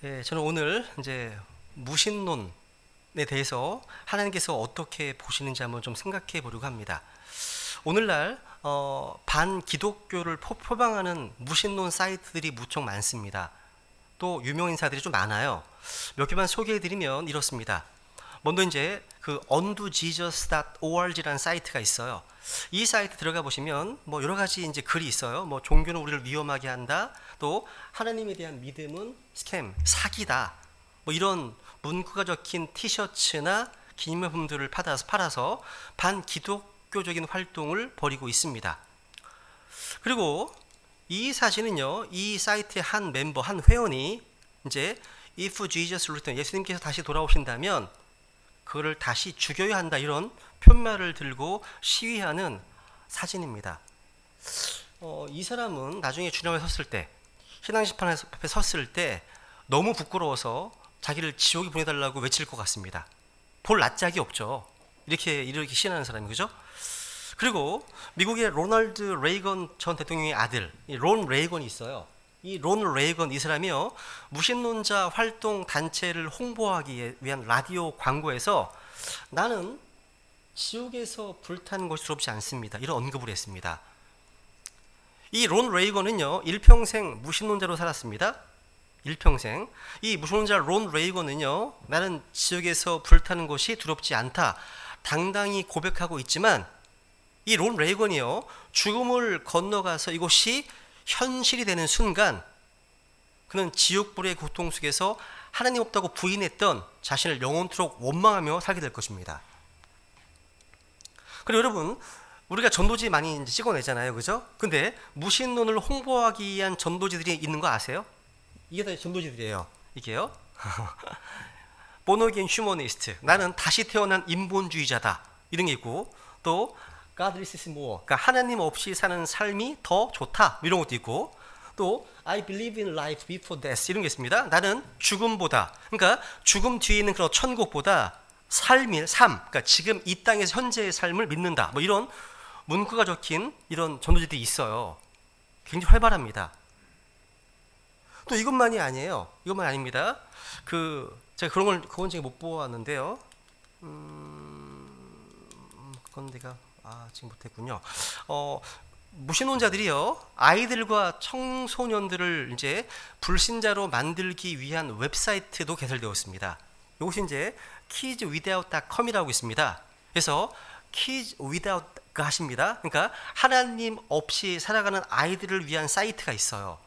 예, 저는 오늘 이제 무신론에 대해서 하나님께서 어떻게 보시는지 한번 좀 생각해 보려고 합니다. 오늘날 반기독교를 표방하는 무신론 사이트들이 무척 많습니다. 또 유명 인사들이 좀 많아요. 몇 개만 소개해 드리면 이렇습니다. 먼저 이제 그 untojesus.org라는 사이트가 있어요. 이 사이트 들어가 보시면 뭐 여러 가지 이제 글이 있어요. 뭐 종교는 우리를 위험하게 한다. 또 하나님에 대한 믿음은 스캠, 사기다. 뭐 이런 문구가 적힌 티셔츠나 기념품들을 팔아서 반기독교적인 활동을 벌이고 있습니다. 그리고 이 사진은요, 이 사이트의 한 멤버, 한 회원이 이제 If Jesus return, 예수님께서 다시 돌아오신다면 그거를 다시 죽여야 한다, 이런 표말을 들고 시위하는 사진입니다. 이 사람은 나중에 주님 앞에 섰을 때, 신앙심판 앞에 섰을 때 너무 부끄러워서 자기를 지옥에 보내달라고 외칠 것 같습니다. 볼 낯짝이 없죠. 이렇게 신하는 사람이, 그죠? 그리고 미국의 로널드 레이건 전 대통령의 아들, 론 레이건이 있어요. 이 론 레이건, 이 사람이요, 무신론자 활동 단체를 홍보하기 위한 라디오 광고에서 나는 지옥에서 불타는 것이 두렵지 않습니다, 이런 언급을 했습니다. 이 론 레이건은요, 일평생 무신론자로 살았습니다. 일평생. 이 무신론자 론 레이건은요, 나는 지옥에서 불타는 것이 두렵지 않다 당당히 고백하고 있지만, 이 론 레이건이요, 죽음을 건너가서 이곳이 현실이 되는 순간 그는 지옥불의 고통 속에서 하나님 없다고 부인했던 자신을 영원토록 원망하며 살게 될 것입니다. 그리고 여러분, 우리가 전도지 많이 찍어내잖아요, 그죠? 근데 무신론을 홍보하기 위한 전도지들이 있는 거 아세요? 이게 다 전도지들이에요. 이게요. 보너겐 휴머니스트, 나는 다시 태어난 인본주의자다, 이런 게 있고, 또 Godless is more, 그러니까 하나님 없이 사는 삶이 더 좋다, 이런 것도 있고, 또 I believe in life before death, 이런 게 있습니다. 나는 죽음보다, 그러니까 죽음 뒤에 있는 그런 천국보다 삶, 그러니까 지금 이 땅에서 현재의 삶을 믿는다, 뭐 이런 문구가 적힌 이런 전도지들이 있어요. 굉장히 활발합니다. 또 이것만이 아니에요. 이것만 아닙니다. 제가 그건 제가 못 보았는데요. 그건 내가 지금 못했군요. 무신론자들이요, 아이들과 청소년들을 이제 불신자로 만들기 위한 웹사이트도 개설되었습니다. 이것이 이제 kidswithout.com이라고 있습니다. 그래서 kids without 하십니다. 그러니까 하나님 없이 살아가는 아이들을 위한 사이트가 있어요.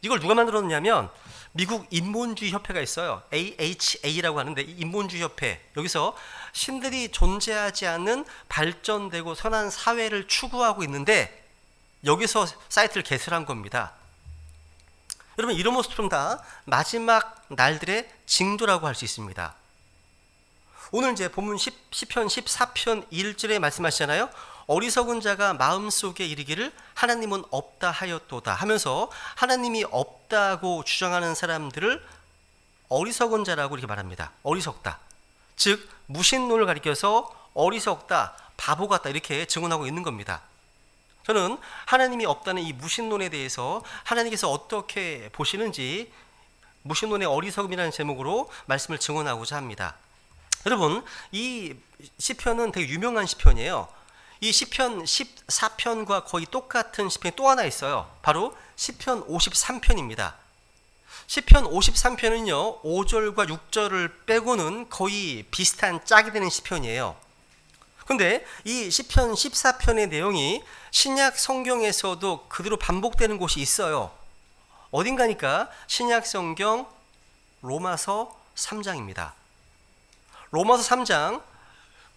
이걸 누가 만들었냐면 미국 인본주의 협회가 있어요. AHA라고 하는데, 이 인본주의 협회, 여기서 신들이 존재하지 않는 발전되고 선한 사회를 추구하고 있는데 여기서 사이트를 개설한 겁니다. 여러분, 이런 모습들은 다 마지막 날들의 징조라고 할 수 있습니다. 오늘 이제 본문 시편 14편 1절에 말씀하시잖아요. 어리석은 자가 마음속에 이르기를 하나님은 없다 하였도다 하면서 하나님이 없다고 주장하는 사람들을 어리석은 자라고 이렇게 말합니다. 어리석다, 즉 무신론을 가리켜서 어리석다, 바보 같다, 이렇게 증언하고 있는 겁니다. 저는 하나님이 없다는 이 무신론에 대해서 하나님께서 어떻게 보시는지 무신론의 어리석음이라는 제목으로 말씀을 증언하고자 합니다. 여러분, 이 시편은 되게 유명한 시편이에요. 이 시편 14편과 거의 똑같은 시편이 또 하나 있어요. 바로 시편 53편입니다. 시편 53편은요, 5절과 6절을 빼고는 거의 비슷한 짝이 되는 시편이에요. 근데 이 시편 14편의 내용이 신약 성경에서도 그대로 반복되는 곳이 있어요. 어딘가니까 신약 성경 로마서 3장입니다. 로마서 3장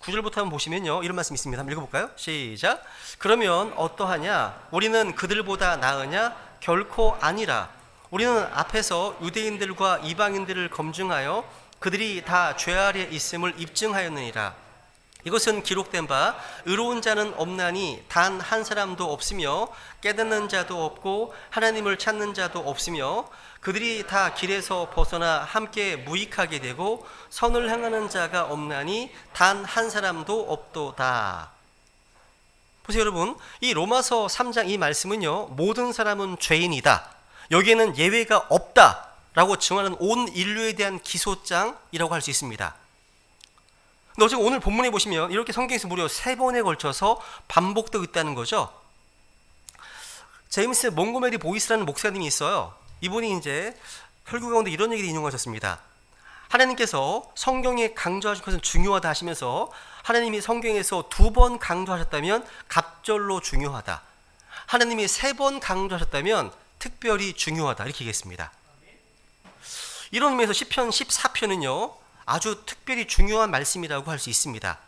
9절부터 한번 보시면요, 이런 말씀이 있습니다. 한번 읽어볼까요? 시작. 그러면 어떠하냐? 우리는 그들보다 나으냐? 결코 아니라. 우리는 앞에서 유대인들과 이방인들을 검증하여 그들이 다 죄 아래 있음을 입증하였느니라. 이것은 기록된 바 의로운 자는 없나니 단 한 사람도 없으며 깨닫는 자도 없고 하나님을 찾는 자도 없으며 그들이 다 길에서 벗어나 함께 무익하게 되고 선을 행하는 자가 없나니 단 한 사람도 없도다. 보세요, 여러분. 이 로마서 3장 이 말씀은요, 모든 사람은 죄인이다, 여기에는 예외가 없다, 라고 증언하는 온 인류에 대한 기소장이라고 할 수 있습니다. 근데 어쨌든 오늘 본문에 보시면 이렇게 성경에서 무려 3번에 걸쳐서 반복되고 있다는 거죠. 제임스 몽고메리 보이스라는 목사님이 있어요. 이분이 이제 설교 가운데 이런 얘기를 인용하셨습니다. 하나님께서 성경에 강조하신 것은 중요하다 하시면서 하나님이 성경에서 2번 강조하셨다면 갑절로 중요하다. 하나님이 3번 강조하셨다면 특별히 중요하다. 이렇게 얘기했습니다. 이런 의미에서 시편 14편은요. 아주 특별히 중요한 말씀이라고 할 수 있습니다.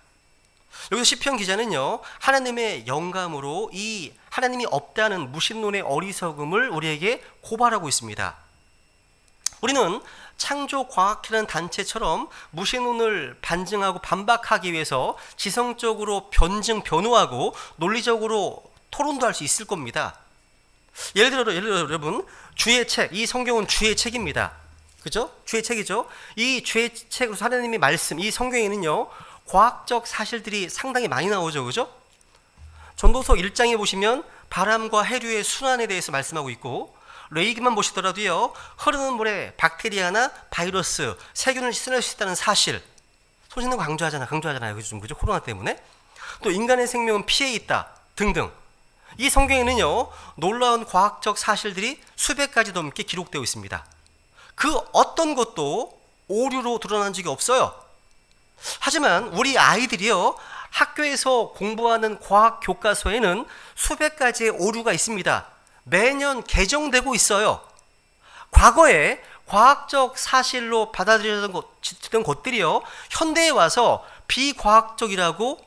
여기서 시편 기자는요. 하나님의 영감으로 이 하나님이 없다는 무신론의 어리석음을 우리에게 고발하고 있습니다. 우리는 창조과학회라는 단체처럼 무신론을 반증하고 반박하기 위해서 지성적으로 변호하고 논리적으로 토론도 할 수 있을 겁니다. 예를 들어 여러분, 주의 책, 이 성경은 주의 책입니다. 그죠? 주의 책이죠. 이 주의 책으로 하나님의 말씀, 이 성경에는요, 과학적 사실들이 상당히 많이 나오죠. 그죠? 전도서 1장에 보시면 바람과 해류의 순환에 대해서 말씀하고 있고, 레이기만 보시더라도요, 흐르는 물에 박테리아나 바이러스, 세균을 씻어낼 수 있다는 사실, 소신을 강조하잖아요. 그죠? 코로나 때문에. 또 인간의 생명은 피해 있다 등등. 이 성경에는요, 놀라운 과학적 사실들이 수백 가지 넘게 기록되어 있습니다. 그 어떤 것도 오류로 드러난 적이 없어요. 하지만 우리 아이들이요, 학교에서 공부하는 과학 교과서에는 수백 가지의 오류가 있습니다. 매년 개정되고 있어요. 과거에 과학적 사실로 받아들여졌던 것들이요, 현대에 와서 비과학적이라고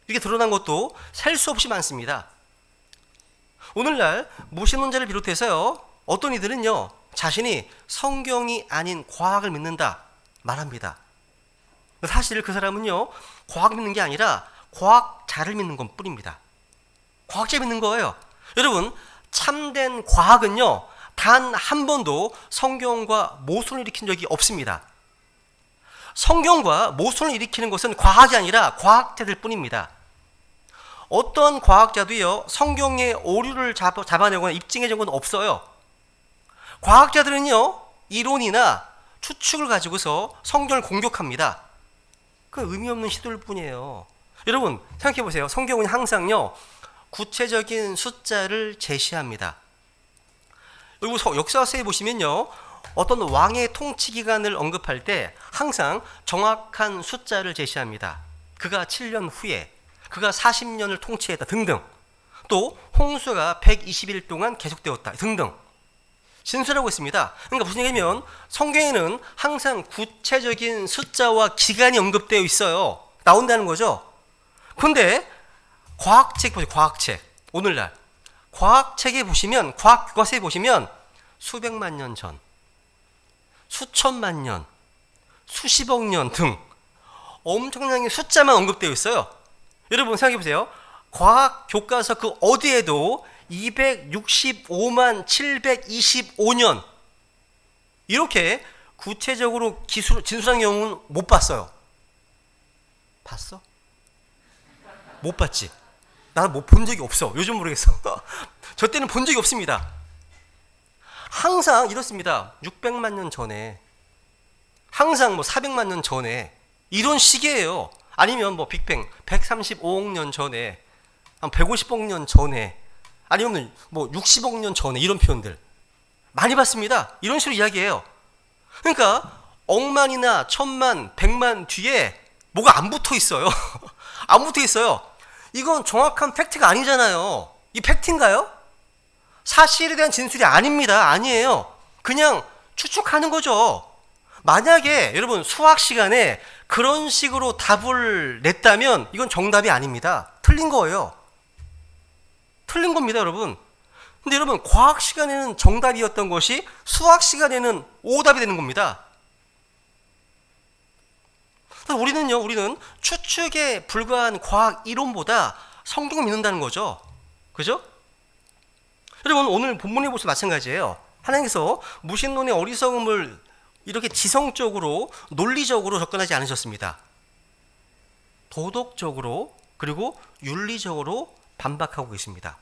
이렇게 드러난 것도 셀 수 없이 많습니다. 오늘날 무신론자를 비롯해서요, 어떤 이들은요, 자신이 성경이 아닌 과학을 믿는다 말합니다. 사실 그 사람은요, 과학 믿는 게 아니라 과학자를 믿는 것 뿐입니다. 과학자 믿는 거예요. 여러분, 참된 과학은요, 단 한 번도 성경과 모순을 일으킨 적이 없습니다. 성경과 모순을 일으키는 것은 과학이 아니라 과학자들 뿐입니다. 어떤 과학자도요, 성경의 오류를 잡아내거나 입증해 준 건 없어요. 과학자들은요, 이론이나 추측을 가지고서 성경을 공격합니다. 그 의미 없는 시도일 뿐이에요. 여러분, 생각해 보세요. 성경은 항상요, 구체적인 숫자를 제시합니다. 그리고 역사서에 보시면요, 어떤 왕의 통치 기간을 언급할 때 항상 정확한 숫자를 제시합니다. 그가 7년 후에, 그가 40년을 통치했다 등등. 또 홍수가 120일 동안 계속되었다 등등. 진술하고 있습니다. 그러니까 무슨 얘기냐면 성경에는 항상 구체적인 숫자와 기간이 언급되어 있어요. 나온다는 거죠. 그런데 과학책 보세요. 과학책. 오늘날 과학책에 보시면, 과학 교과서에 보시면 수백만 년 전, 수천만 년, 수십억 년 등 엄청나게 숫자만 언급되어 있어요. 여러분 생각해 보세요. 과학 교과서 그 어디에도 265만 725년 이렇게 구체적으로 진술한 경우는 못 봤어요. 봤어? 못 봤지? 나는 못 본 적이 없어. 요즘 모르겠어. 저 때는 본 적이 없습니다. 항상 이렇습니다. 600만 년 전에, 항상 400만 년 전에 이런 시기예요. 아니면 빅뱅 135억 년 전에, 한 150억 년 전에, 아니면 60억 년 전에, 이런 표현들 많이 봤습니다. 이런 식으로 이야기해요. 그러니까 억만이나 천만, 백만 뒤에 뭐가 안 붙어 있어요. 안 붙어 있어요. 이건 정확한 팩트가 아니잖아요. 이 팩트인가요? 사실에 대한 진술이 아닙니다. 아니에요. 그냥 추측하는 거죠. 만약에 여러분 수학 시간에 그런 식으로 답을 냈다면 이건 정답이 아닙니다. 틀린 거예요. 틀린 겁니다, 여러분. 근데 여러분, 과학 시간에는 정답이었던 것이 수학 시간에는 오답이 되는 겁니다. 우리는 추측에 불과한 과학 이론보다 성경을 믿는다는 거죠. 그죠? 여러분, 오늘 본문에 보셔도 마찬가지예요. 하나님께서 무신론의 어리석음을 이렇게 지성적으로, 논리적으로 접근하지 않으셨습니다. 도덕적으로, 그리고 윤리적으로 반박하고 계십니다.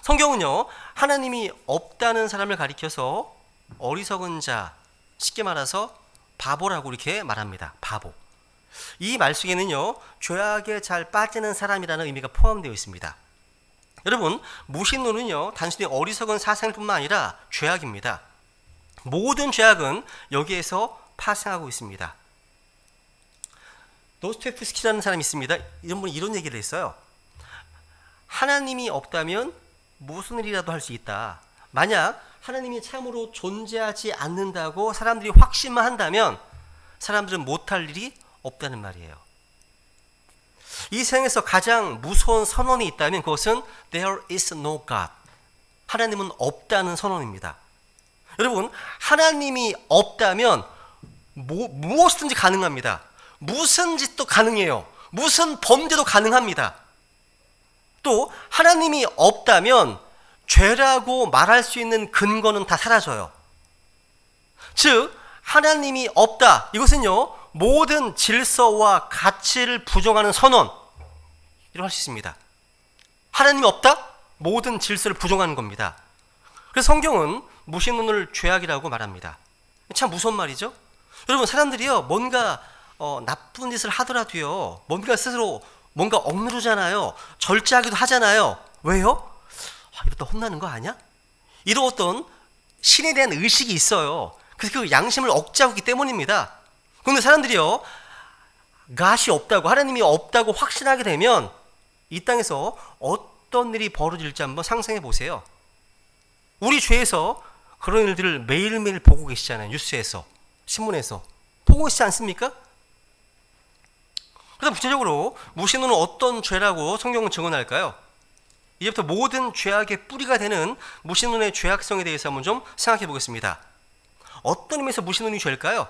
성경은요, 하나님이 없다는 사람을 가리켜서 어리석은 자, 쉽게 말해서 바보라고 이렇게 말합니다. 바보. 이 말 속에는요, 죄악에 잘 빠지는 사람이라는 의미가 포함되어 있습니다. 여러분, 무신론은요, 단순히 어리석은 사상뿐만 아니라 죄악입니다. 모든 죄악은 여기에서 파생하고 있습니다. 도스토옙스키라는 사람이 있습니다. 이런 분이 이런 얘기를 했어요. 하나님이 없다면 무슨 일이라도 할 수 있다. 만약 하나님이 참으로 존재하지 않는다고 사람들이 확신만 한다면 사람들은 못할 일이 없다는 말이에요. 이 세상에서 가장 무서운 선언이 있다면 그것은 There is no God. 하나님은 없다는 선언입니다. 여러분, 하나님이 없다면 무엇이든지 가능합니다. 무슨 짓도 가능해요. 무슨 범죄도 가능합니다. 또 하나님이 없다면 죄라고 말할 수 있는 근거는 다 사라져요. 즉 하나님이 없다. 이것은요, 모든 질서와 가치를 부정하는 선언, 이라고 할 수 있습니다. 하나님이 없다? 모든 질서를 부정하는 겁니다. 그래서 성경은 무신론을 죄악이라고 말합니다. 참 무서운 말이죠. 여러분, 사람들이요, 뭔가 나쁜 짓을 하더라도요, 뭔가 스스로 뭔가 억누르잖아요. 절제하기도 하잖아요. 왜요? 이러다 혼나는 거 아니야? 이런 어떤 신에 대한 의식이 있어요. 그래서 그 양심을 억제하고 있기 때문입니다. 그런데 사람들이요, God이 없다고, 하나님이 없다고 확신하게 되면 이 땅에서 어떤 일이 벌어질지 한번 상상해 보세요. 우리 죄에서 그런 일들을 매일매일 보고 계시잖아요. 뉴스에서, 신문에서 보고 계시지 않습니까? 그래서 구체적으로 무신론은 어떤 죄라고 성경은 증언할까요? 이제부터 모든 죄악의 뿌리가 되는 무신론의 죄악성에 대해서 한번 좀 생각해 보겠습니다. 어떤 의미에서 무신론이 죄일까요?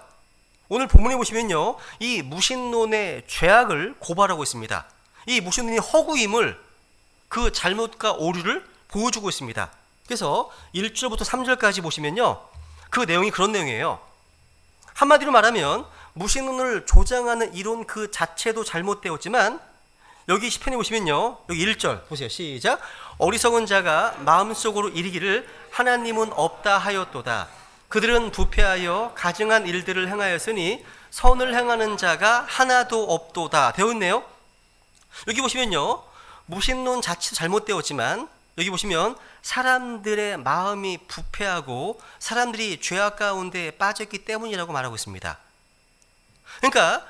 오늘 본문에 보시면요, 이 무신론의 죄악을 고발하고 있습니다. 이 무신론이 허구임을, 그 잘못과 오류를 보여주고 있습니다. 그래서 1절부터 3절까지 보시면요, 그 내용이 그런 내용이에요. 한마디로 말하면 무신론을 조장하는 이론 그 자체도 잘못되었지만, 여기 시편에 보시면요, 여기 1절 보세요. 시작. 어리석은 자가 마음속으로 이르기를 하나님은 없다 하였도다. 그들은 부패하여 가증한 일들을 행하였으니 선을 행하는 자가 하나도 없도다. 되어 있네요. 여기 보시면요, 무신론 자체도 잘못되었지만, 여기 보시면 사람들의 마음이 부패하고 사람들이 죄악 가운데 빠졌기 때문이라고 말하고 있습니다. 그러니까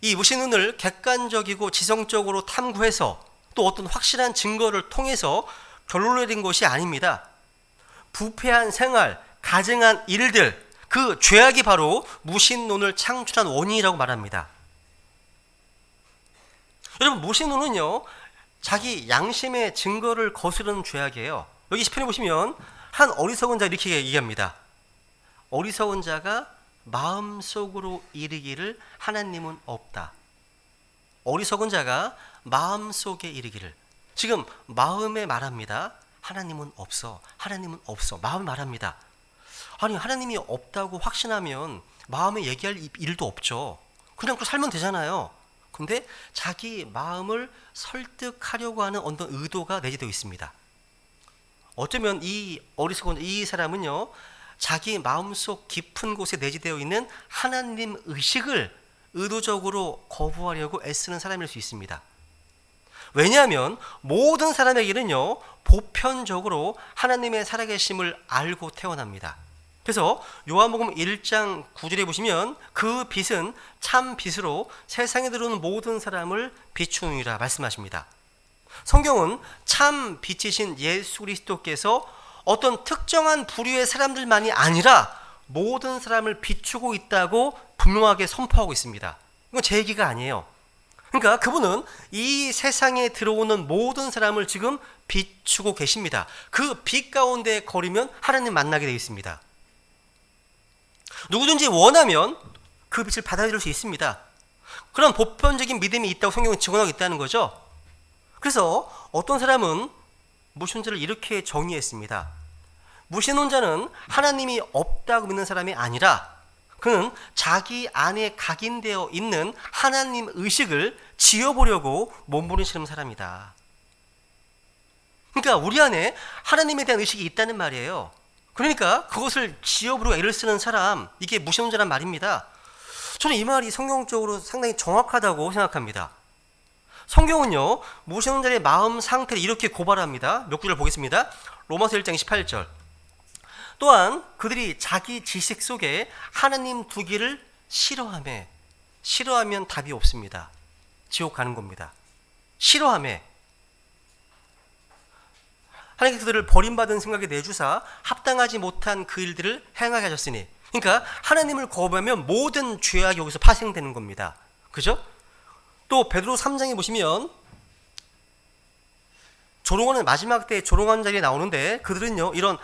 이 무신론을 객관적이고 지성적으로 탐구해서 또 어떤 확실한 증거를 통해서 결론을 내린 것이 아닙니다. 부패한 생활, 가증한 일들, 그 죄악이 바로 무신론을 창출한 원인이라고 말합니다. 여러분, 무신론은요, 자기 양심의 증거를 거스르는 죄악이에요. 여기 시편에 보시면 한 어리석은 자 이렇게 얘기합니다. 어리석은 자가 마음속으로 이르기를 하나님은 없다. 어리석은 자가 마음속에 이르기를, 지금 마음에 말합니다. 하나님은 없어. 하나님은 없어. 마음에 말합니다. 아니, 하나님이 없다고 확신하면 마음에 얘기할 일도 없죠. 그냥 살면 되잖아요. 근데 자기 마음을 설득하려고 하는 어떤 의도가 내재되어 있습니다. 어쩌면 이 어리석은 이 사람은요, 자기 마음속 깊은 곳에 내재되어 있는 하나님 의식을 의도적으로 거부하려고 애쓰는 사람일 수 있습니다. 왜냐하면 모든 사람에게는요, 보편적으로 하나님의 살아계심을 알고 태어납니다. 그래서 요한복음 1장 9절에 보시면 그 빛은 참 빛으로 세상에 들어오는 모든 사람을 비추느니라 말씀하십니다. 성경은 참 빛이신 예수 그리스도께서 어떤 특정한 부류의 사람들만이 아니라 모든 사람을 비추고 있다고 분명하게 선포하고 있습니다. 이건 제 얘기가 아니에요. 그러니까 그분은 이 세상에 들어오는 모든 사람을 지금 비추고 계십니다. 그 빛 가운데 거리면 하나님 만나게 되어 있습니다. 누구든지 원하면 그 빛을 받아들일 수 있습니다. 그런 보편적인 믿음이 있다고 성경은 증언하고 있다는 거죠. 그래서 어떤 사람은 무신론자를 이렇게 정의했습니다. 무신론자는 하나님이 없다고 믿는 사람이 아니라 그는 자기 안에 각인되어 있는 하나님 의식을 지어보려고 몸부림치는 사람이다. 그러니까 우리 안에 하나님에 대한 의식이 있다는 말이에요. 그러니까 그것을 기업으로 애를 쓰는 사람, 이게 무신론자란 말입니다. 저는 이 말이 성경적으로 상당히 정확하다고 생각합니다. 성경은요, 무신론자의 마음 상태를 이렇게 고발합니다. 몇 구절 보겠습니다. 로마서 1장 18절. 또한 그들이 자기 지식 속에 하나님 두기를 싫어하면 답이 없습니다. 지옥 가는 겁니다. 싫어하며 하나님께서 그들을 버림받은 생각에 내주사 합당하지 못한 그 일들을 행하게 하셨으니, 그러니까 하나님을 거부하면 모든 죄악이 여기서 파생되는 겁니다. 그죠? 또 베드로 3장에 보시면 조롱하는 마지막 때 조롱하는 자리에 나오는데, 그들은요 이런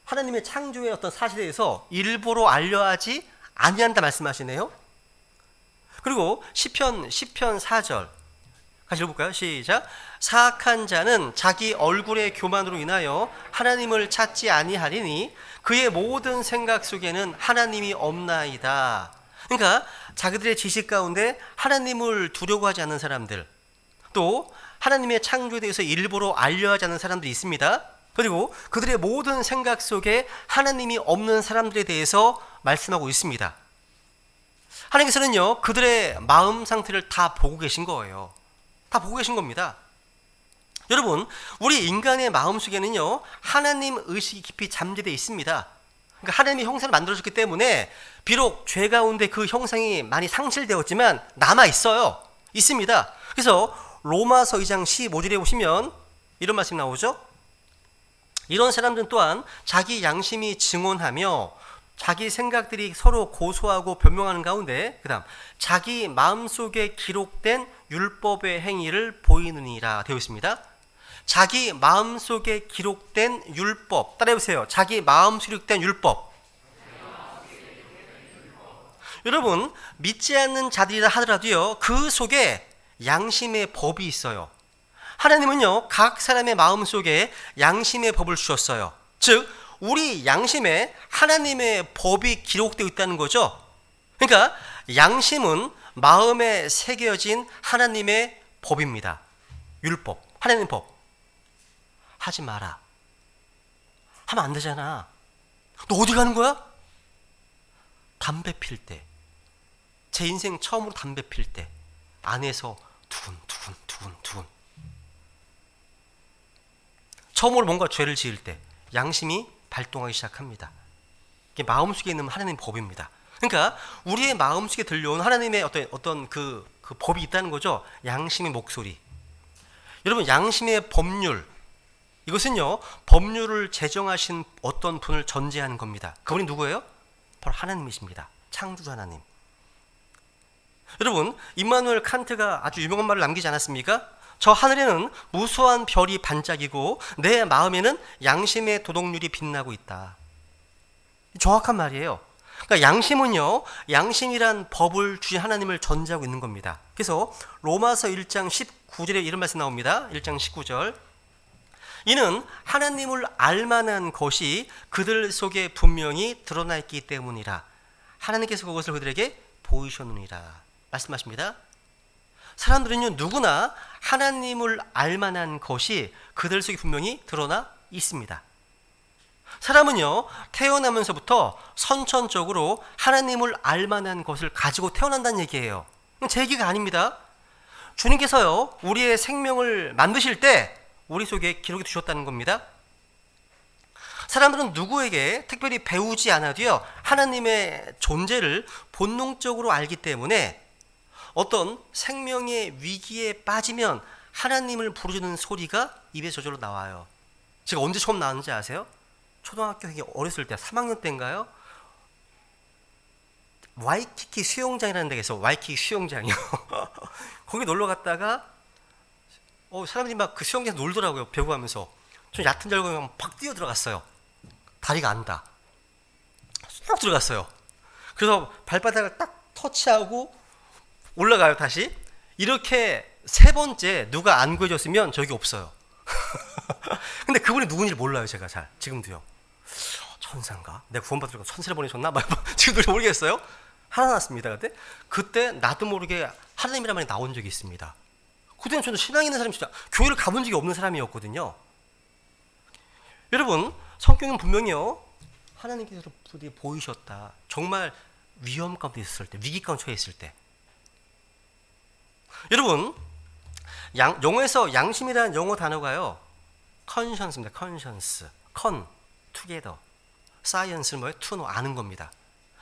하나님의 창조의 어떤 사실에 대해서 일부러 알려하지 아니한다 말씀하시네요. 그리고 시편 4절 같이 읽어볼까요? 시작. 사악한 자는 자기 얼굴의 교만으로 인하여 하나님을 찾지 아니하리니 그의 모든 생각 속에는 하나님이 없나이다. 그러니까 자기들의 지식 가운데 하나님을 두려고 하지 않는 사람들, 또 하나님의 창조에 대해서 일부러 알려하지 않는 사람들이 있습니다. 그리고 그들의 모든 생각 속에 하나님이 없는 사람들에 대해서 말씀하고 있습니다. 하나님께서는요 그들의 마음 상태를 다 보고 계신 거예요. 다 보고 계신 겁니다. 여러분, 우리 인간의 마음 속에는요 하나님 의식이 깊이 잠재되어 있습니다. 그러니까 하나님이 형상을 만들어줬기 때문에 비록 죄 가운데 그 형상이 많이 상실되었지만 남아 있어요. 있습니다. 그래서 로마서 2장 15절에 보시면 이런 말씀이 나오죠. 이런 사람들은 또한 자기 양심이 증언하며 자기 생각들이 서로 고소하고 변명하는 가운데, 그 다음 자기 마음속에 기록된 율법의 행위를 보이느니라 되어 있습니다. 자기 마음속에 기록된 율법, 따라해보세요. 자기 마음속에 기록된 율법. 여러분, 믿지 않는 자들이라 하더라도요 그 속에 양심의 법이 있어요. 하나님은요 각 사람의 마음속에 양심의 법을 주셨어요. 즉 우리 양심에 하나님의 법이 기록되어 있다는 거죠. 그러니까 양심은 마음에 새겨진 하나님의 법입니다. 율법, 하나님의 법. 하지 마라. 하면 안 되잖아. 너 어디 가는 거야? 담배 필 때, 제 인생 처음으로 담배 필 때 안에서 두근두근 처음으로 뭔가 죄를 지을 때 양심이 발동하기 시작합니다. 이게 마음속에 있는 하나님의 법입니다. 그러니까 우리의 마음속에 들려온 하나님의 어떤 그 법이 있다는 거죠. 양심의 목소리. 여러분, 양심의 법률, 이것은요 법률을 제정하신 어떤 분을 전제하는 겁니다. 그분이 누구예요? 바로 하나님이십니다. 창조주 하나님. 여러분, 임마누엘 칸트가 아주 유명한 말을 남기지 않았습니까? 저 하늘에는 무수한 별이 반짝이고 내 마음에는 양심의 도덕률이 빛나고 있다. 정확한 말이에요. 그러니까 양심은요 양심이란 법을 주신 하나님을 전제하고 있는 겁니다. 그래서 로마서 1장 19절에 이런 말씀 나옵니다. 1장 19절. 이는 하나님을 알만한 것이 그들 속에 분명히 드러나 있기 때문이라. 하나님께서 그것을 그들에게 보이셨느니라 말씀하십니다. 사람들은요 누구나 하나님을 알만한 것이 그들 속에 분명히 드러나 있습니다. 사람은요 태어나면서부터 선천적으로 하나님을 알만한 것을 가지고 태어난다는 얘기예요. 제 얘기가 아닙니다. 주님께서요 우리의 생명을 만드실 때 우리 속에 기록해 두셨다는 겁니다. 사람들은 누구에게 특별히 배우지 않아도요 하나님의 존재를 본능적으로 알기 때문에 어떤 생명의 위기에 빠지면 하나님을 부르는 소리가 입에 저절로 나와요. 제가 언제 처음 나왔는지 아세요? 초등학교 어렸을 때 3학년 때인가요? 와이키키 수영장이라는 데가 있어. 와이키키 수영장이요. 거기 놀러 갔다가 사람들이 막 그 수영장에서 놀더라고요. 배구하면서. 좀 얕은 절경에 팍 뛰어 들어갔어요. 다리가 안다. 쑥 들어갔어요. 그래서 발바닥을 딱 터치하고 올라가요. 다시. 이렇게 세 번째 누가 안 구해줬으면 저기 없어요. 근데 그분이 누군지 몰라요. 제가 잘 지금도요. 천사인가? 내가 구원받으려고 천사를 보내줬나? 지금도 모르겠어요. 하나 났습니다. 그때 나도 모르게 하나님이란 말이 나온 적이 있습니다. 그때는 저는 신앙 있는 사람이 진짜 교회를 가본 적이 없는 사람이었거든요. 여러분, 성경은 분명히요 하나님께서 부디 보이셨다. 정말 위험 가운데 있을 때, 위기 가운데 처해 있을 때. 여러분, 영어에서 양심이라는 영어 단어가요, conscience입니다. conscience, con, together. science는 뭐예요? to know, 아는 겁니다.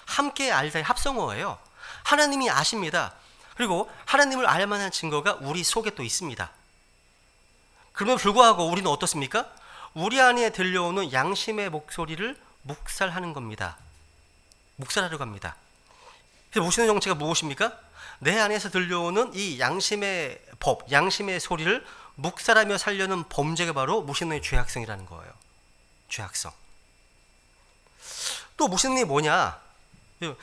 함께 알다의 합성어예요. 하나님이 아십니다. 그리고 하나님을 알 만한 증거가 우리 속에 또 있습니다. 그럼에도 불구하고 우리는 어떻습니까? 우리 안에 들려오는 양심의 목소리를 묵살하는 겁니다. 묵살하려고 합니다. 그래서 모시는 정체가 무엇입니까? 내 안에서 들려오는 이 양심의 법, 양심의 소리를 묵살하며 살려는 범죄가 바로 무신론의 죄악성이라는 거예요. 죄악성. 또 무신론이 뭐냐?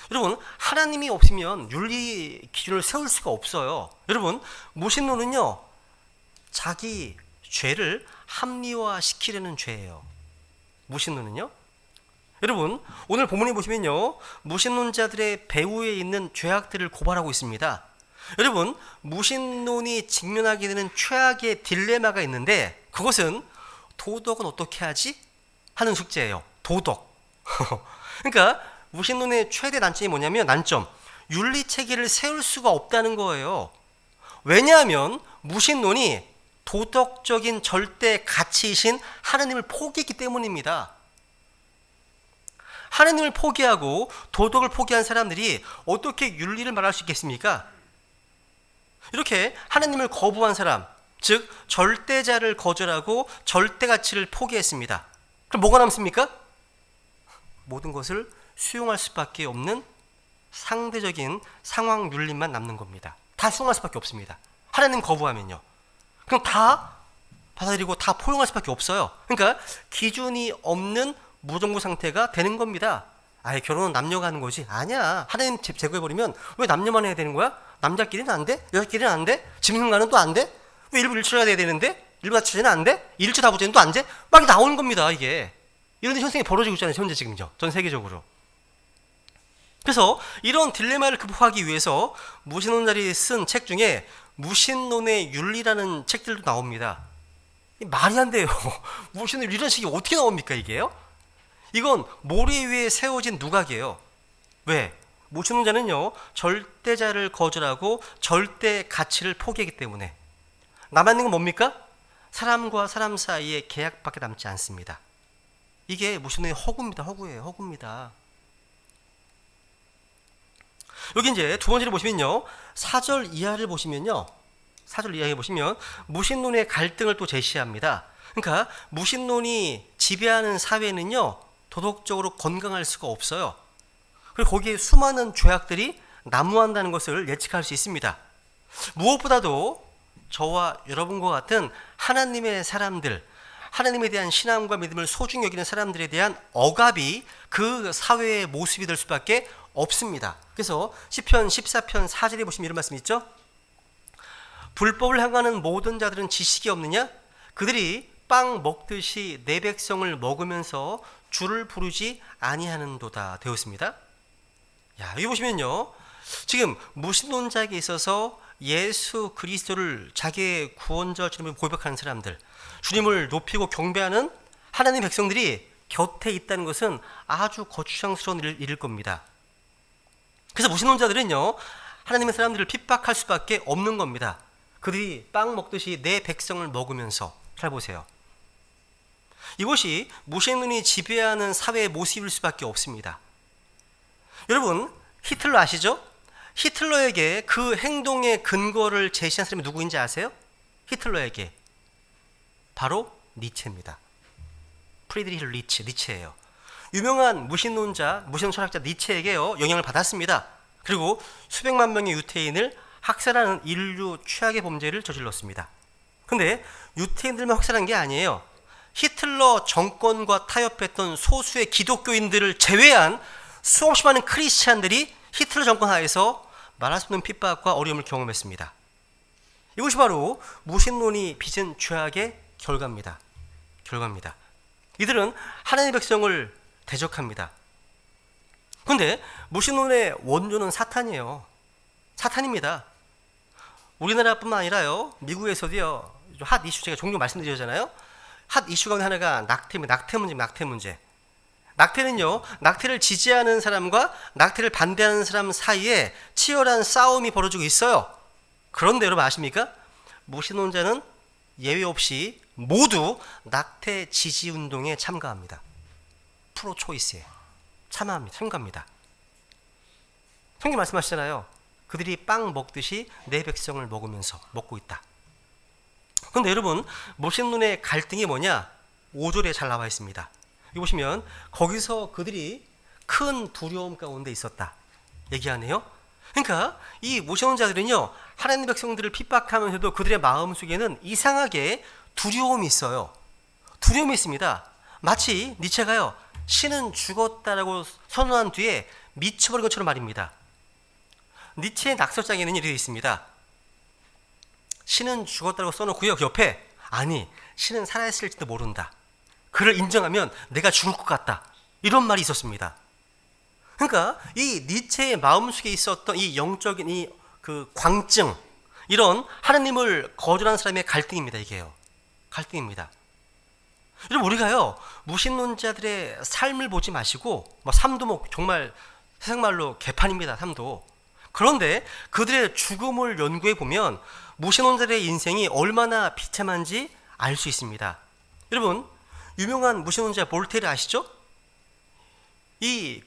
여러분, 하나님이 없으면 윤리 기준을 세울 수가 없어요. 여러분, 무신론은요, 자기 죄를 합리화시키려는 죄예요. 무신론은요. 여러분, 오늘 본문에 보시면요, 무신론자들의 배후에 있는 죄악들을 고발하고 있습니다. 여러분, 무신론이 직면하게 되는 최악의 딜레마가 있는데, 그것은 도덕은 어떻게 하지? 하는 숙제예요. 도덕. 그러니까 무신론의 최대 난점이 뭐냐면, 난점, 윤리 체계를 세울 수가 없다는 거예요. 왜냐하면 무신론이 도덕적인 절대 가치이신 하나님을 포기했기 때문입니다. 하나님을 포기하고 도덕을 포기한 사람들이 어떻게 윤리를 말할 수 있겠습니까? 이렇게 하나님을 거부한 사람, 즉 절대자를 거절하고 절대 가치를 포기했습니다. 그럼 뭐가 남습니까? 모든 것을 수용할 수밖에 없는 상대적인 상황 윤리만 남는 겁니다. 다 수용할 수밖에 없습니다. 하나님 거부하면요. 그럼 다 받아들이고 다 포용할 수밖에 없어요. 그러니까 기준이 없는 무정부 상태가 되는 겁니다. 아예 결혼은 남녀가 하는 거지. 아니야. 하나님 제거해버리면 왜 남녀만 해야 되는 거야? 남자끼리는 안 돼? 여자끼리는 안 돼? 짐승과는 또 안 돼? 왜 일부 일처가 돼야 되는데? 일부 다처제는 안 돼? 일처 다부제는 또 안 돼? 막 나오는 겁니다. 이게. 이런 현상이 벌어지고 있잖아요. 현재 지금요. 전 세계적으로. 그래서 이런 딜레마를 극복하기 위해서 무신론자들이 쓴 책 중에 무신론의 윤리라는 책들도 나옵니다. 말이 안 돼요. 무신론의 윤리라는 책이 어떻게 나옵니까 이게요? 이건 모래 위에 세워진 누각이에요. 왜? 무신론자는요, 절대자를 거절하고 절대 가치를 포기하기 때문에 남아있는 건 뭡니까? 사람과 사람 사이의 계약밖에 남지 않습니다. 이게 무신론의 허구입니다. 허구예요. 허구입니다. 여기 이제 두 번째로 보시면요, 4절 이하를 보시면요, 4절 이하에 보시면 무신론의 갈등을 또 제시합니다. 그러니까 무신론이 지배하는 사회는요, 도덕적으로 건강할 수가 없어요. 그리고 거기에 수많은 죄악들이 난무한다는 것을 예측할 수 있습니다. 무엇보다도 저와 여러분과 같은 하나님의 사람들, 하나님에 대한 신앙과 믿음을 소중히 여기는 사람들에 대한 억압이 그 사회의 모습이 될 수밖에 없습니다. 그래서 시편 14편 4절에 보시면 이런 말씀 있죠? 불법을 행하는 모든 자들은 지식이 없느냐? 그들이 빵 먹듯이 내 백성을 먹으면서 주를 부르지 아니하는도다 되었습니다. 야, 여기 보시면요, 지금 무신론자에게 있어서 예수 그리스도를 자기의 구원자 주님을 고백하는 사람들, 주님을 높이고 경배하는 하나님 백성들이 곁에 있다는 것은 아주 거추장스러운 일일 겁니다. 그래서 무신론자들은요, 하나님의 사람들을 핍박할 수밖에 없는 겁니다. 그들이 빵 먹듯이 내 백성을 먹으면서. 잘 보세요. 이것이 무신론이 지배하는 사회의 모습일 수밖에 없습니다. 여러분, 히틀러 아시죠? 히틀러에게 그 행동의 근거를 제시한 사람이 누구인지 아세요? 히틀러에게 바로 니체입니다. 프리드리히 니체예요. 유명한 무신론자, 무신론 철학자 니체에게요, 영향을 받았습니다. 그리고 수백만 명의 유태인을 학살하는 인류 최악의 범죄를 저질렀습니다. 근데 유태인들만 학살한 게 아니에요. 히틀러 정권과 타협했던 소수의 기독교인들을 제외한 수없이 많은 크리스찬들이 히틀러 정권 하에서 말할 수 없는 핍박과 어려움을 경험했습니다. 이것이 바로 무신론이 빚은 죄악의 결과입니다. 이들은 하나님의 백성을 대적합니다. 그런데 무신론의 원조는 사탄이에요. 사탄입니다. 우리나라뿐만 아니라요, 미국에서도요, 핫 이슈 제가 종종 말씀드리잖아요. 핫 이슈 가운데 하나가 낙태 문제. 낙태는요, 낙태를 지지하는 사람과 낙태를 반대하는 사람 사이에 치열한 싸움이 벌어지고 있어요. 그런데 여러분 아십니까? 무신론자는 예외 없이 모두 낙태 지지 운동에 참가합니다. 프로 초이스에 참가합니다. 성경 말씀하시잖아요. 그들이 빵 먹듯이 내 백성을 먹고 있다. 그런데 여러분, 무신론의 갈등이 뭐냐? 5절에 잘 나와 있습니다. 여기 보시면 거기서 그들이 큰 두려움 가운데 있었다 얘기하네요. 그러니까 이 무신론자들은요, 하나님 백성들을 핍박하면서도 그들의 마음속에는 이상하게 두려움이 있어요. 두려움이 있습니다. 마치 니체가요, 신은 죽었다라고 선언한 뒤에 미쳐버린 것처럼 말입니다. 니체의 낙설장에는 이렇게 있습니다. 신은 죽었다고 써놓고요, 그 옆에 아니, 신은 살아있을지도 모른다. 그를 인정하면 내가 죽을 것 같다. 이런 말이 있었습니다. 그러니까 이 니체의 마음속에 있었던 이 영적인 이 그 광증, 이런 하나님을 거절하는 사람의 갈등입니다. 이게요, 갈등입니다. 여러분, 우리가요, 무신론자들의 삶을 보지 마시고, 삶도 뭐 정말 세상말로 개판입니다. 삶도. 그런데 그들의 죽음을 연구해 보면 무신론자들의 인생이 얼마나 비참한지 알 수 있습니다. 여러분, 유명한 무신론자 볼테르 아시죠?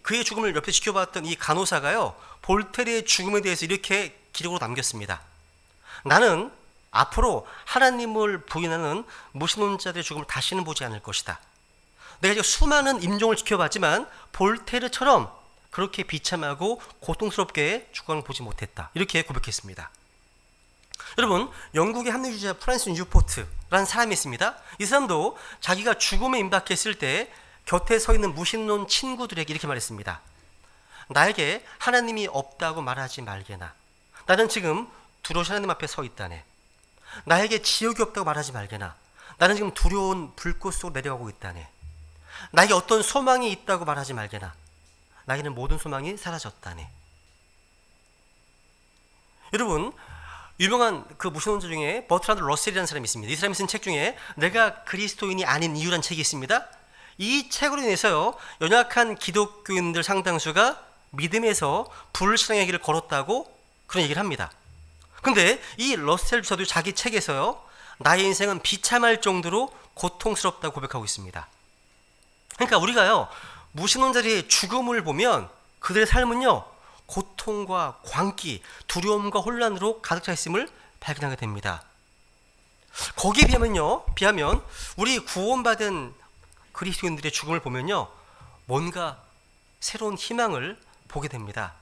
그의 죽음을 옆에 지켜봤던 이 간호사가요, 볼테르의 죽음에 대해서 이렇게 기록으로 남겼습니다. 나는 앞으로 하나님을 부인하는 무신론자들의 죽음을 다시는 보지 않을 것이다. 내가 이제 수많은 임종을 지켜봤지만 볼테르처럼 그렇게 비참하고 고통스럽게 죽음을 보지 못했다. 이렇게 고백했습니다. 여러분, 영국의 합리주의자 프란시스 뉴포트라는 사람이 있습니다. 이 사람도 자기가 죽음에 임박했을 때 곁에 서 있는 무신론 친구들에게 이렇게 말했습니다. 나에게 하나님이 없다고 말하지 말게나. 나는 지금 두려운 하나님 앞에 서 있다네. 나에게 지옥이 없다고 말하지 말게나. 나는 지금 두려운 불꽃 속으로 내려가고 있다네. 나에게 어떤 소망이 있다고 말하지 말게나. 나에게는 모든 소망이 사라졌다네. 여러분, 유명한 그 무신론자 중에 버트란드 러셀이라는 사람이 있습니다. 이 사람이 쓴 책 중에 내가 그리스도인이 아닌 이유라는 책이 있습니다. 이 책으로 인해서요, 연약한 기독교인들 상당수가 믿음에서 불신앙의 길을 걸었다고 그런 얘기를 합니다. 근데 이 러셀 주사도 자기 책에서요, 나의 인생은 비참할 정도로 고통스럽다고 고백하고 있습니다. 그러니까 우리가요, 무신론자들의 죽음을 보면 그들의 삶은요, 고통과 광기, 두려움과 혼란으로 가득 차 있음을 발견하게 됩니다. 거기에 비하면 우리 구원받은 그리스도인들의 죽음을 보면요, 뭔가 새로운 희망을 보게 됩니다.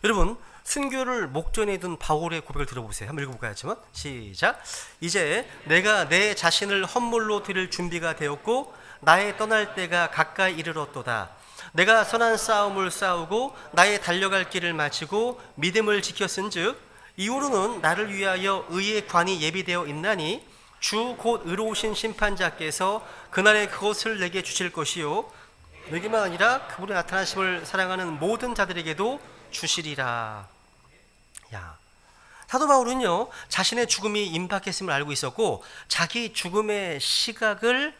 여러분, 순교를 목전에 둔 바울의 고백을 들어보세요. 한번 읽어볼까요? 시작. 이제 내가 내 자신을 헌물로 드릴 준비가 되었고 나의 떠날 때가 가까이 이르렀도다. 내가 선한 싸움을 싸우고 나의 달려갈 길을 마치고 믿음을 지켰은즉 이후로는 나를 위하여 의의 관이 예비되어 있나니 주 곧 의로우신 심판자께서 그날에 그것을 내게 주실 것이요 내게만 아니라 그분의 나타나심을 사랑하는 모든 자들에게도 주시리라. 야, 사도 바울은요, 자신의 죽음이 임박했음을 알고 있었고 자기 죽음의 시각을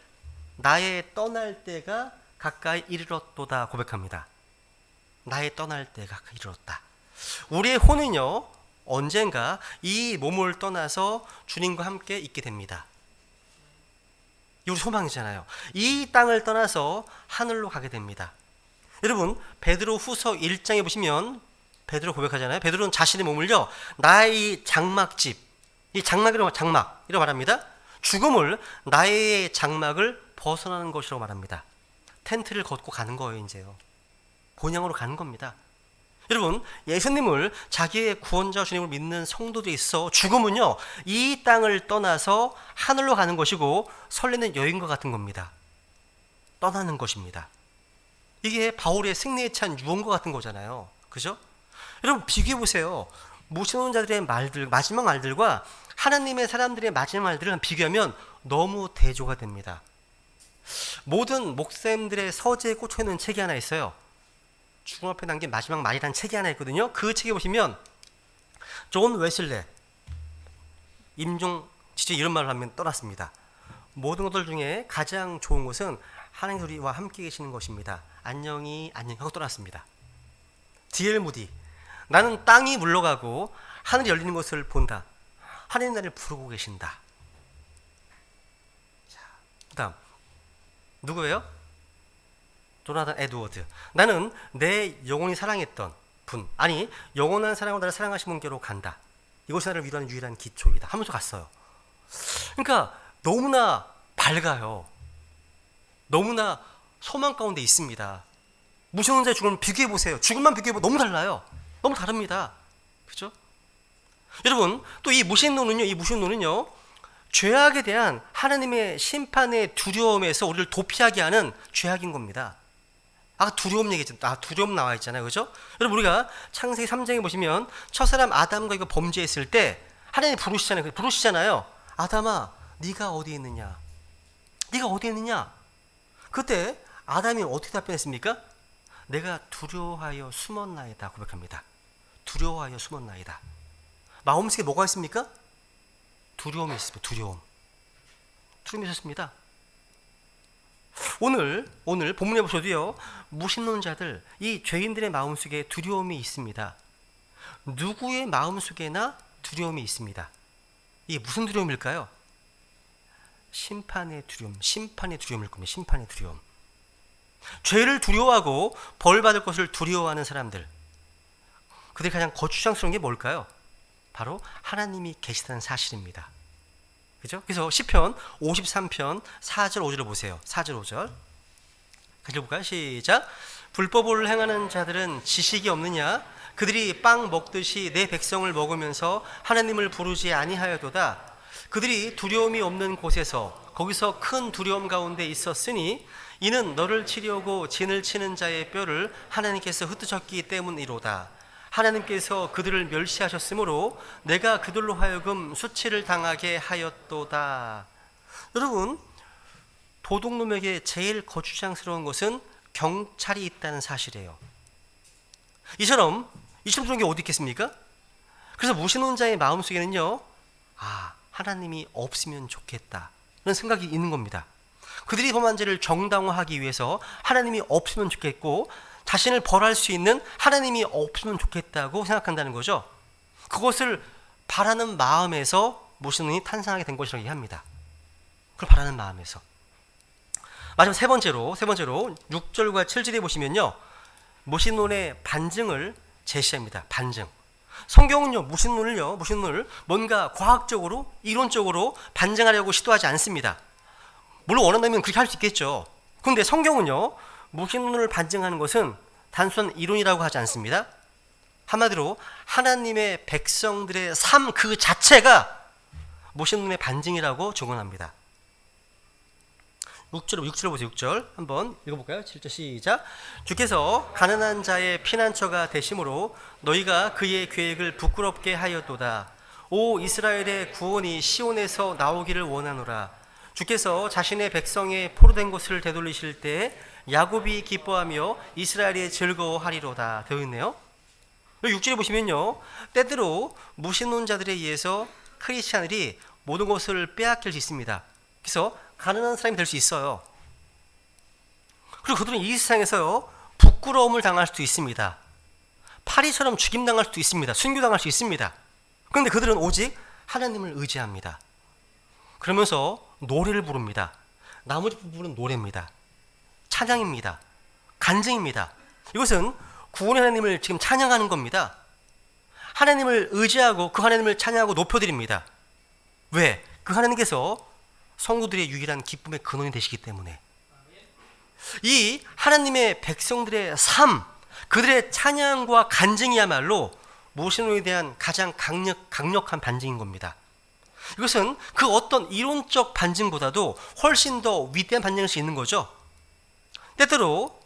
나의 떠날 때가 가까이 이르렀도다 고백합니다. 나의 떠날 때가 가까이 이르렀다. 우리의 혼은요, 언젠가 이 몸을 떠나서 주님과 함께 있게 됩니다. 이 우리 소망이잖아요. 이 땅을 떠나서 하늘로 가게 됩니다. 여러분, 베드로 후서 1장에 보시면 베드로 고백하잖아요. 베드로는 자신의 몸을요, 나의 장막집, 이 장막이라고 말합니다. 죽음을 나의 장막을 벗어나는 것이라고 말합니다. 텐트를 걷고 가는 거예요. 이제요, 본향으로 가는 겁니다. 여러분, 예수님을 자기의 구원자 주님을 믿는 성도들이 있어 죽음은요, 이 땅을 떠나서 하늘로 가는 것이고 설레는 여인과 같은 겁니다. 떠나는 것입니다. 이게 바울의 승리에 찬 유언과 같은 거잖아요. 그죠? 여러분, 비교해 보세요. 무신론자들의 말들, 마지막 말들과 하나님의 사람들의 마지막 말들을 비교하면 너무 대조가 됩니다. 모든 목사님들의 서재에 꽂혀 있는 책이 하나 있어요. 죽음 앞에 남긴 마지막 말이라는 책이 하나 있거든요. 그 책에 보시면 존 웨슬레, 임종, 진짜 이런 말을 하면 떠났습니다. 모든 것들 중에 가장 좋은 것은 하나님 우리와 함께 계시는 것입니다. 안녕히 안녕히 하고 떠났습니다. D.L. 무디, 나는 땅이 물러가고 하늘이 열리는 것을 본다. 하나님 나를 부르고 계신다. 자, 그다음 누구예요? 조나단 에드워드, 나는 내 영혼이 사랑했던 분, 아니 영원한 사랑으로 나를 사랑하신 분께로 간다. 이것이 나를 위로하는 유일한 기초이다 하면서 갔어요. 그러니까 너무나 밝아요. 너무나 소망 가운데 있습니다. 무신론 자의 죽음을 비교해 보세요. 죽음만 비교해 보면 너무 달라요. 너무 다릅니다. 그렇죠? 여러분, 또 이 무신론은요, 죄악에 대한 하나님의 심판의 두려움에서 우리를 도피하게 하는 죄악인 겁니다. 아까 두려움 얘기했잖아요. 두려움 나와 있잖아요. 그죠? 여러분, 우리가 창세기 3장에 보시면 첫사람 아담과 이거 범죄했을 때 하나님이 부르시잖아요. 아담아, 네가 어디에 있느냐? 네가 어디에 있느냐? 그때 아담이 어떻게 답변했습니까? 내가 두려워하여 숨었나이다 고백합니다. 두려워하여 숨었나이다. 마음속에 뭐가 있습니까? 두려움이 있습니다. 두려움이 있었습니다. 오늘 본문에 보셔도요, 무신론자들, 이 죄인들의 마음속에 두려움이 있습니다. 누구의 마음속에나 두려움이 있습니다. 이게 무슨 두려움일까요? 심판의 두려움일 겁니다. 심판의 두려움. 죄를 두려워하고 벌 받을 것을 두려워하는 사람들, 그들이 가장 거추장스러운 게 뭘까요? 바로 하나님이 계시다는 사실입니다. 그죠? 그래서 시편 53편 4절 5절을 보세요. 4절 5절 같이 볼까요? 시작. 불법을 행하는 자들은 지식이 없느냐? 그들이 빵 먹듯이 내 백성을 먹으면서 하나님을 부르지 아니하여도다. 그들이 두려움이 없는 곳에서, 거기서 큰 두려움 가운데 있었으니 이는 너를 치려고 진을 치는 자의 뼈를 하나님께서 흩으셨기 때문이로다. 하나님께서 그들을 멸시하셨으므로 내가 그들로 하여금 수치를 당하게 하였도다. 여러분, 도둑놈에게 제일 거추장스러운 것은 경찰이 있다는 사실이에요. 이처럼 그런 게 어디 있겠습니까? 그래서 무신론자의 마음속에는요, 하나님이 없으면 좋겠다는 생각이 있는 겁니다. 그들이 범한 죄를 정당화하기 위해서 하나님이 없으면 좋겠고, 자신을 벌할 수 있는 하나님이 없으면 좋겠다고 생각한다는 거죠. 그것을 바라는 마음에서 무신론이 탄생하게 된 것이라고 얘기합니다. 그걸 바라는 마음에서. 마지막 세 번째로 6절과 7절에 보시면요, 무신론의 반증을 제시합니다. 반증. 성경은요, 무신론을 뭔가 과학적으로, 이론적으로 반증하려고 시도하지 않습니다. 물론 원한다면 그렇게 할 수 있겠죠. 그런데 성경은요, 무신론을 반증하는 것은 단순한 이론이라고 하지 않습니다. 한마디로 하나님의 백성들의 삶 그 자체가 무신론의 반증이라고 증언합니다. 6절 보세요. 6절 한번 읽어볼까요? 7절 시작. 주께서 가난한 자의 피난처가 되심으로 너희가 그의 계획을 부끄럽게 하였도다. 오 이스라엘의 구원이 시온에서 나오기를 원하노라. 주께서 자신의 백성의 포로된 곳을 되돌리실 때 야곱이 기뻐하며 이스라엘이 즐거워하리로다 되어 있네요. 6절에 보시면요, 때때로 무신론자들에 의해서 크리스찬들이 모든 것을 빼앗길 수 있습니다. 그래서 가난한 사람이 될 수 있어요. 그리고 그들은 이 세상에서요, 부끄러움을 당할 수도 있습니다. 파리처럼 죽임당할 수도 있습니다. 순교당할 수 있습니다. 그런데 그들은 오직 하나님을 의지합니다. 그러면서 노래를 부릅니다. 나머지 부분은 노래입니다. 찬양입니다. 간증입니다. 이것은 구원의 하나님을 지금 찬양하는 겁니다. 하나님을 의지하고 그 하나님을 찬양하고 높여드립니다. 왜? 그 하나님께서 성도들의 유일한 기쁨의 근원이 되시기 때문에. 이 하나님의 백성들의 삶, 그들의 찬양과 간증이야말로 무신론에 대한 가장 강력한 반증인 겁니다. 이것은 그 어떤 이론적 반증보다도 훨씬 더 위대한 반증일 수 있는 거죠. 때때로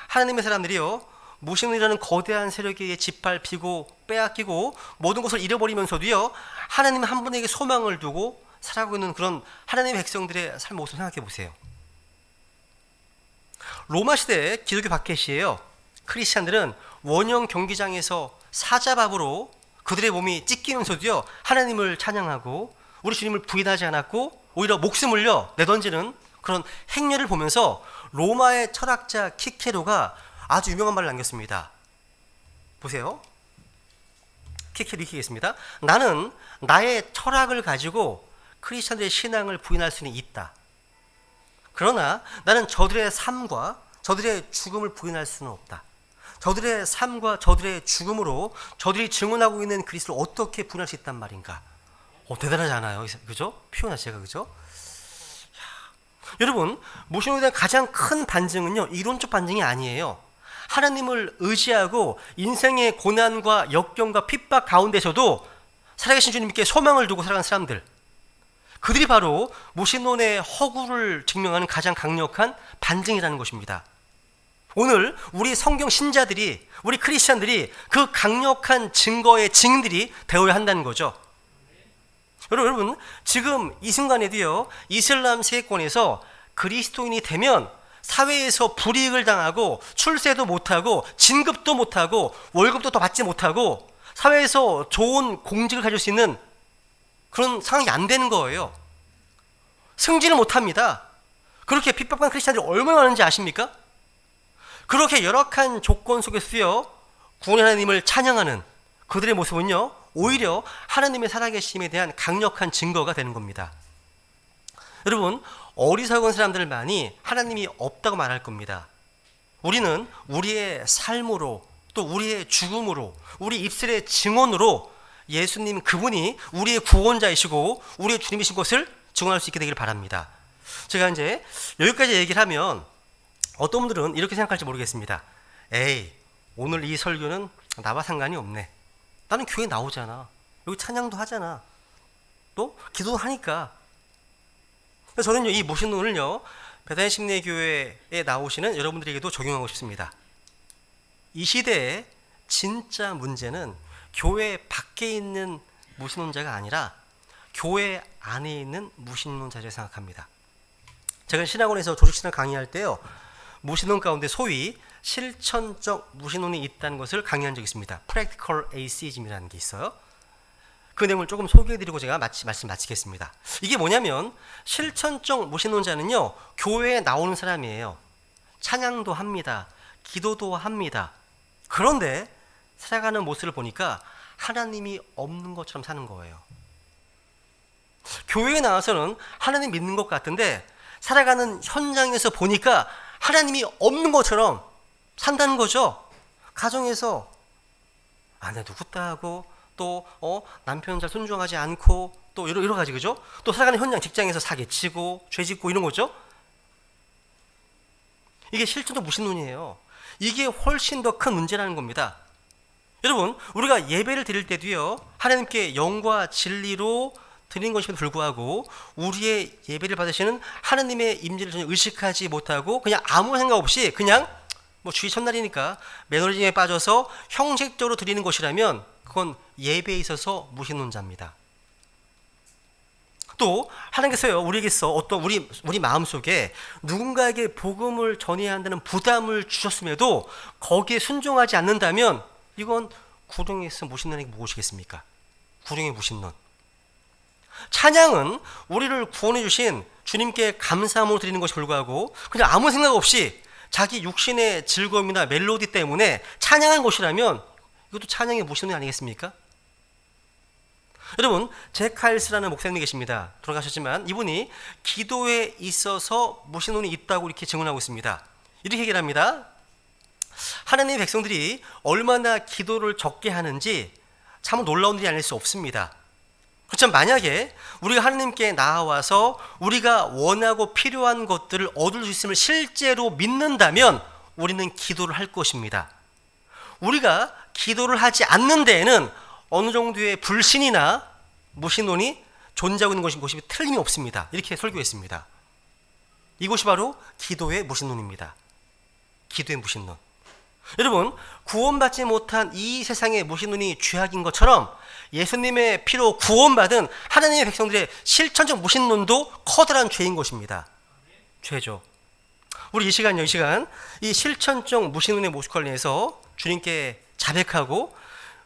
하나님의 사람들이요, 무신론이라는 거대한 세력에 의해 짓밟히고 빼앗기고 모든 것을 잃어버리면서도요, 하나님 한 분에게 소망을 두고 살아가고 있는 그런 하나님의 백성들의 삶 모습을 생각해 보세요. 로마 시대 기독교 박해시에요, 크리스찬들은 원형 경기장에서 사자밥으로 그들의 몸이 찢기면서도요, 하나님을 찬양하고 우리 주님을 부인하지 않았고 오히려 목숨을요 내던지는 그런 행렬을 보면서 로마의 철학자 키케로가 아주 유명한 말을 남겼습니다. 보세요. 키케로 이렇게 얘기했습니다. 나는 나의 철학을 가지고 크리스천들의 신앙을 부인할 수는 있다. 그러나 나는 저들의 삶과 저들의 죽음을 부인할 수는 없다. 저들의 삶과 저들의 죽음으로 저들이 증언하고 있는 그리스도를 어떻게 부인할 수 있단 말인가. 대단하지 않아요? 그죠? 표현 자체가, 그죠? 여러분, 모신론에 대한 가장 큰 반증은요, 이론적 반증이 아니에요. 하나님을 의지하고 인생의 고난과 역경과 핍박 가운데서도 살아계신 주님께 소망을 두고 살아가는 사람들, 그들이 바로 모신론의 허구를 증명하는 가장 강력한 반증이라는 것입니다. 오늘 우리 성경 신자들이, 우리 크리스찬들이 그 강력한 증거의 증인들이 되어야 한다는 거죠. 여러분, 지금 이 순간에도요, 이슬람 세계권에서 그리스도인이 되면 사회에서 불이익을 당하고 출세도 못하고 진급도 못하고 월급도 더 받지 못하고 사회에서 좋은 공직을 가질 수 있는 그런 상황이 안 되는 거예요. 승진을 못합니다. 그렇게 핍박받는 크리스찬들이 얼마나 많은지 아십니까? 그렇게 열악한 조건 속에서요, 구원의 하나님을 찬양하는 그들의 모습은요, 오히려 하나님의 살아계심에 대한 강력한 증거가 되는 겁니다. 여러분, 어리석은 사람들만이 하나님이 없다고 말할 겁니다. 우리는 우리의 삶으로, 또 우리의 죽음으로, 우리 입술의 증언으로 예수님 그분이 우리의 구원자이시고 우리의 주님이신 것을 증언할 수 있게 되기를 바랍니다. 제가 이제 여기까지 얘기를 하면 어떤 분들은 이렇게 생각할지 모르겠습니다. 에이, 오늘 이 설교는 나와 상관이 없네. 나는 교회 나오잖아. 여기 찬양도 하잖아. 또 기도도 하니까. 그래서 저는요, 이 모신론을요, 베다니 심리교회에 나오시는 여러분들에게도 적용하고 싶습니다. 이 시대의 진짜 문제는 교회 밖에 있는 무신론자가 아니라 교회 안에 있는 무신론자를 생각합니다. 제가 신학원에서 조직신학 강의할 때요, 무신론 가운데 소위 실천적 무신론이 있다는 것을 강의한 적이 있습니다. Practical Atheism이라는 게 있어요. 그 내용을 조금 소개해드리고 제가 말씀 마치겠습니다. 이게 뭐냐면, 실천적 무신론자는요, 교회에 나오는 사람이에요. 찬양도 합니다. 기도도 합니다. 그런데 살아가는 모습을 보니까 하나님이 없는 것처럼 사는 거예요. 교회에 나와서는 하나님 믿는 것 같은데 살아가는 현장에서 보니까 하나님이 없는 것처럼 산다는 거죠. 가정에서 아내도 후딱하고 또 남편 잘 존중하지 않고 또 여러 가지, 그죠? 또 살아가는 현장, 직장에서 사기치고 죄짓고 이런 거죠. 이게 실존적 무신론이에요. 이게 훨씬 더 큰 문제라는 겁니다. 여러분, 우리가 예배를 드릴 때도요, 하나님께 영과 진리로 드리는 것임에도 불구하고 우리의 예배를 받으시는 하나님의 임재를 전혀 의식하지 못하고 그냥 아무 생각 없이 그냥 주일 첫날이니까 매너리즘에 빠져서 형식적으로 드리는 것이라면 그건 예배에 있어서 무신론자입니다. 또 하나님께서요, 우리에게서 어떤 우리 마음속에 누군가에게 복음을 전해야 한다는 부담을 주셨음에도 거기에 순종하지 않는다면 이건 구룡에서 무신론이 무엇이겠습니까? 구룡의 무신론. 찬양은 우리를 구원해 주신 주님께 감사함으로 드리는 것이 불구하고 그냥 아무 생각 없이 자기 육신의 즐거움이나 멜로디 때문에 찬양한 것이라면 이것도 찬양의 무신론이 아니겠습니까? 여러분, 제카일스라는 목사님이 계십니다. 돌아가셨지만 이분이 기도에 있어서 무신론이 있다고 이렇게 증언하고 있습니다. 이렇게 얘기를 합니다. 하나님의 백성들이 얼마나 기도를 적게 하는지 참 놀라운 일이 아닐 수 없습니다. 그렇지만 만약에 우리가 하나님께 나아와서 우리가 원하고 필요한 것들을 얻을 수 있음을 실제로 믿는다면 우리는 기도를 할 것입니다. 우리가 기도를 하지 않는 데에는 어느 정도의 불신이나 무신론이 존재하고 있는 것이 틀림이 없습니다. 이렇게 설교했습니다. 이것이 바로 기도의 무신론입니다. 기도의 무신론. 여러분, 구원받지 못한 이 세상의 무신론이 죄악인 것처럼 예수님의 피로 구원받은 하나님의 백성들의 실천적 무신론도 커다란 죄인 것입니다. 죄죠. 우리 이 시간 이 실천적 무신론의 모습 관련해서 주님께 자백하고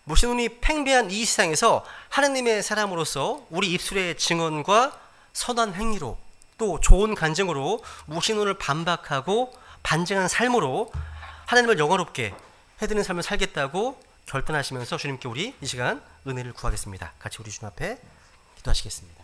무신론이 팽배한 이 세상에서 하나님의 사람으로서 우리 입술의 증언과 선한 행위로 또 좋은 간증으로 무신론을 반박하고 반증한 삶으로 하나님을 영화롭게 해드리는 삶을 살겠다고 결단하시면서 주님께 우리 이 시간 은혜를 구하겠습니다. 같이 우리 주님 앞에 기도하시겠습니다.